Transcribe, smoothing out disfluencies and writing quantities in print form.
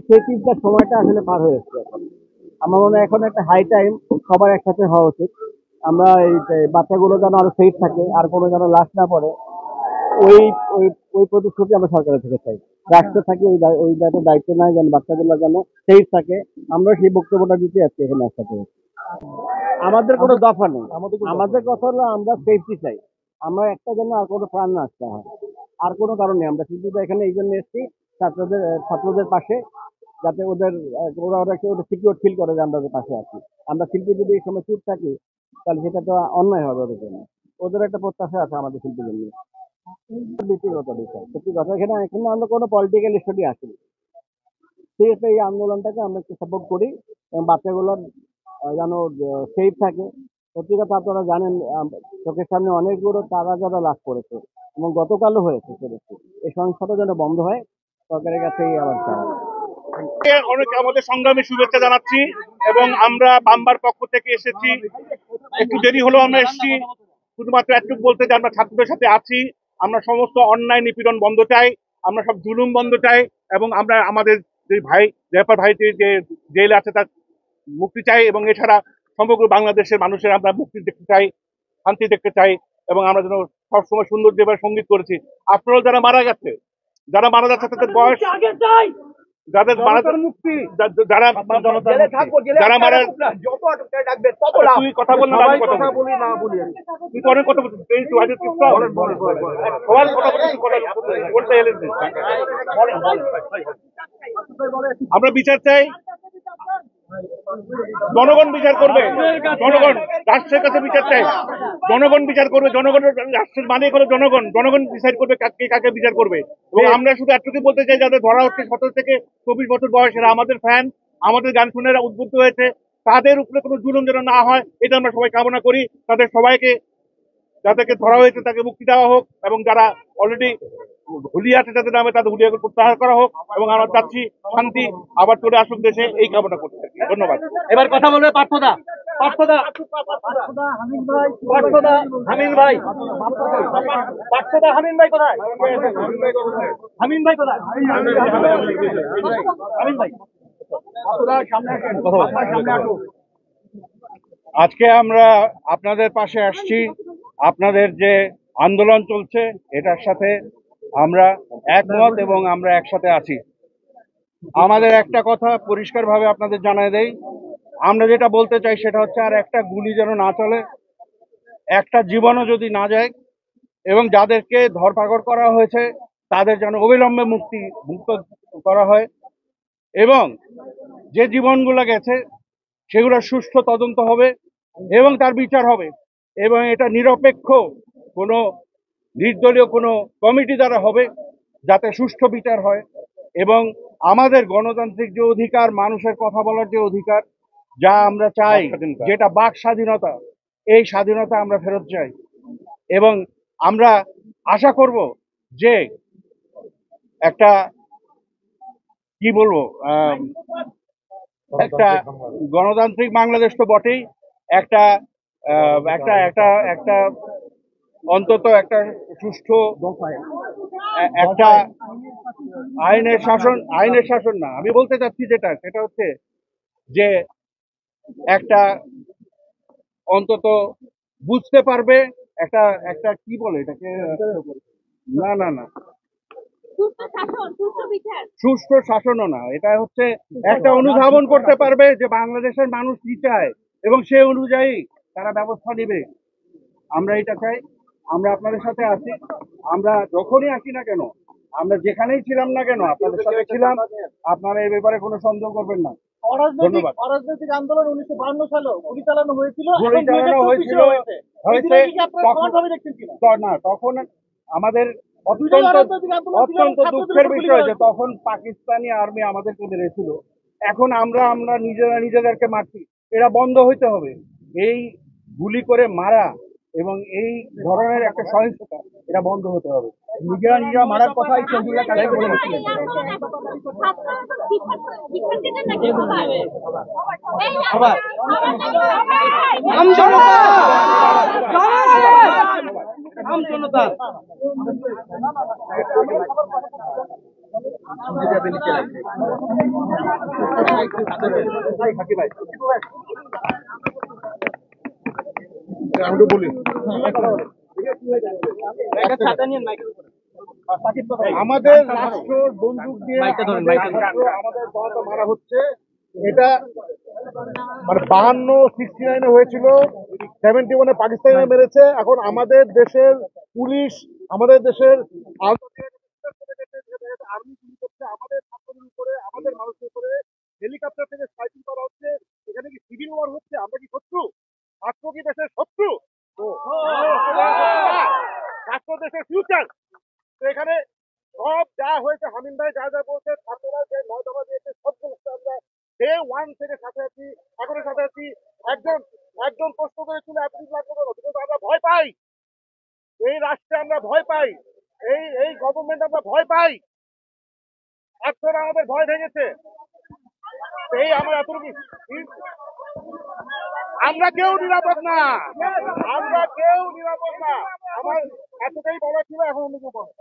সেই চিন্তার সময়টা আসলে পার হয়ে এসছে এখন। আমার মনে হয় এখন একটা হাই টাইম সবার একসাথে হওয়া উচিত। আমরা এই যে বাচ্চাগুলো যেন আরো সেফ থাকে, আর কোনো যেন লাশ না পড়ে, ওই ওই ওই প্রতিশ্রুতি আমরা সরকারের থেকে চাই। রাষ্ট্র থাকে ওই দায়িত্ব নেয় যেন বাচ্চাগুলো যেন সেফ থাকে। আমরা সেই বক্তব্যটা দিতে যাচ্ছি এখানে একসাথে। আমাদের কোনো দফা নেই, আমাদের কথা হলো আমরা সেফটি চাই। আমরা একটা জন্য আর কোনো প্রাণ নষ্ট হয়, আর কোনো কারণ নেই। আমরা কিন্তু এখানে এই জন্য এসেছি ছাত্রদের পাশে, যাতে ওরা সিকিউর ফিল করে যে আমরা ওদের পাশে আছি। আমরা শিল্পী যদি এই সময় চুপ থাকি, তাহলে সেটা তো অন্যায় হবে ওদের জন্য। ওদের একটা প্রত্যাশা আছে আমাদের শিল্পীদের নিয়ে। ব্যক্তিগত বিষয়, সত্যি কথা, এখানে এখানে আমরা কোনো পলিটিক্যাল স্টাডি আসিনি। সেই এই আন্দোলনটাকে আমরা একটু সাপোর্ট করি এবং বাচ্চাগুলোর যেন সেফ থাকে। সত্যি কথা, আপনারা জানেন চোখের সামনে অনেকগুলো তারা যারা লাভ করেছে এবং গতকালও হয়েছে সেরকম। এই সংস্থাটা যেন বন্ধ হয়, সরকারের কাছেই আবার চাই। অনেক আমাদের সংগ্রামী শুভেচ্ছা জানাচ্ছি এবং আমরা বাম্বার পক্ষ থেকে এসেছি। একটু দেরি হলেও আমরা এসেছি শুধুমাত্র একটুকু বলতে যে আমরা ছাত্রদের সাথে আছি। আমরা সমস্ত অন্যায় নিপীড়ন বন্ধ চাই, আমরা সব জুলুম বন্ধ চাই এবং আমরা আমাদের যে জয়পাল ভাই যে জেলে আছে তার মুক্তি চাই এবং এছাড়া সমগ্র বাংলাদেশের মানুষের আমরা মুক্তি দেখতে চাই, শান্তি দেখতে চাই এবং আমরা যেন সবসময় সুন্দর যেভাবে সঙ্গীত করেছি। আপনারা যারা মারা যাচ্ছে তাদের বয়স, যাদের মুক্তি, যারা যারা মারা, তুই কথা বললি না, আমি কথা বলি না, তুই অনেক কথা বলছিস, সবার কথা বলতে এলেন। আমরা বিচার চাই, জনগণ বিচার করবে, জনগণ রাষ্ট্রের কাছে বিচার চাই, জনগণ বিচার করবে, জনগণের রাষ্ট্রের মালিক হলো জনগণ, জনগণ ডিসাইড করবে কাকে কাকে বিচার করবে। এবং আমরা শুধু এতটুকু বলতে চাই, যাদের ধরা হচ্ছে 17 থেকে 24 বছর বয়সেরা, আমাদের ফ্যান, আমাদের গান শুনে উদ্বুদ্ধ হয়েছে, তাদের উপরে কোনো জুলুম যেন না হয়, এটা আমরা সবাই কামনা করি। তাদের সবাইকে, যাদেরকে ধরা হয়েছে তাকে মুক্তি দেওয়া হোক এবং যারা অলরেডি হুলিয়া আছে তাদের নামে তাদের হুলিয়া প্রত্যাহার করা হোক এবং আমরা চাচ্ছি শান্তি আবার চলে আসুক দেশে, এই কামনা করতে থাকি। ধন্যবাদ। এবার কথা বলবে পার্থদা। হামিম ভাই কোথায়? হামিম ভাই কোথায়? হামিম ভাই আজকে আমরা আপনাদের পাশে আসছি। আপনাদের যে আন্দোলন চলছে এটার সাথে আমরা একমত এবং আমরা একসাথে আছি। আমাদের একটা কথা পরিষ্কারভাবে আপনাদের জানাই দেই, আমরা যেটা বলতে চাই সেটা হচ্ছে আর একটা গুলি যেন না চলে, একটা জীবনও যদি না যায় এবং যাদেরকে ধরপাকড় করা হয়েছে তাদের যেন অবিলম্বে মুক্ত করা হয় এবং যে জীবনগুলো গেছে সেগুলো সুষ্ঠু তদন্ত হবে এবং তার বিচার হবে এবং এটা নিরপেক্ষ কোনো নির্দলীয় কোনো কমিটি দ্বারা হবে, যাতে সুষ্ঠু বিচার হয় এবং আমাদের গণতান্ত্রিক যে অধিকার, মানুষের কথা বলার যে অধিকার, যা আমরা চাই, যেটা বাক স্বাধীনতা, এই স্বাধীনতা আমরা ফেরত চাই এবং আমরা আশা করব যে একটা কি বলবো, একটা গণতান্ত্রিক বাংলাদেশ তো বটেই, একটা একটা একটা একটা অন্তত একটা সুষ্ঠু একটা আইনের শাসন না, আমি বলতে চাচ্ছি সেটা হচ্ছে যে একটা অন্তত বুঝতে পারবে, একটা একটা কি বলে এটাকে, না না না সুষ্ঠু শাসনও না, এটা হচ্ছে একটা অনুধাবন করতে পারবে যে বাংলাদেশের মানুষ কি চায় এবং সে অনুযায়ী তারা ব্যবস্থা নেবে। আমরা এটা চাই, আমরা আপনাদের সাথে আছি। আমরা যখনই আসি না কেন, আমরা যেখানেই ছিলাম না কেন আপনাদের সাথে ছিলাম, আপনারা এই ব্যাপারে কোনো সন্দেহ করবেন না। ধন্যবাদ। অরাজনৈতিক আন্দোলন 1952 সালে গুলি চালানো হয়েছিল, না তখন আমাদের অত্যন্ত দুঃখের বিষয় যে তখন পাকিস্তানি আর্মি আমাদেরকে মেরেছিল। এখন আমরা নিজেদেরকে মারছি, এটা বন্ধ হইতে হবে। এই গুলি করে মারা এবং এই ধরনের একটা সহিংসতা, এটা বন্ধ হতে হবে। নিজেরা মারার কথাই শহীদুল্লাহ কাছে বলেছিলেন। আমজনতা আমি তো বলি আমাদের রাষ্ট্র বন্দুক দিয়ে আমাদের জনতা মারা হচ্ছে। এটা মানে 52-69 হয়েছিল, 71 পাকিস্তানে মেরেছে। এখন আমাদের দেশের পুলিশ, আমাদের দেশের আর্মি গুলি করছে আমাদের ছাত্রদের উপরে, আমাদের মানুষের উপরে। হেলিকপ্টার থেকে স্ট্রাইকিং করা হচ্ছে। এখানে কি সিভিল ওয়ার হচ্ছে? আমরা কি শত্রু? ছাত্র কি দেশের শত্রু? ছাত্র দেশের ফিউচার। তো এখানে সব যা হয়েছে, হামিম ভাই যা যা বলছে, ছাত্ররা যে নয় দফা দিয়েছে, সবগুলো আমরা ডে ওয়ান থেকে সাথে আছি, এখনো সাথে আছি। একজন একজন প্রশ্ন করেছিল এতদিন লাগবে কেন? কিন্তু আমরা ভয় পাই, এই রাষ্ট্রে আমরা ভয় পাই, এই এই গভর্নমেন্ট আমরা ভয় পাই। ছাত্ররা আমাদের ভয় ভেঙেছে, এই আমরা এতটুকু। আমরা কেউ নিরাপদ না, আমরা কেউ নিরাপদ না। আমার এতটাই বলা ছিল, এখন অন্য কেউ বলে।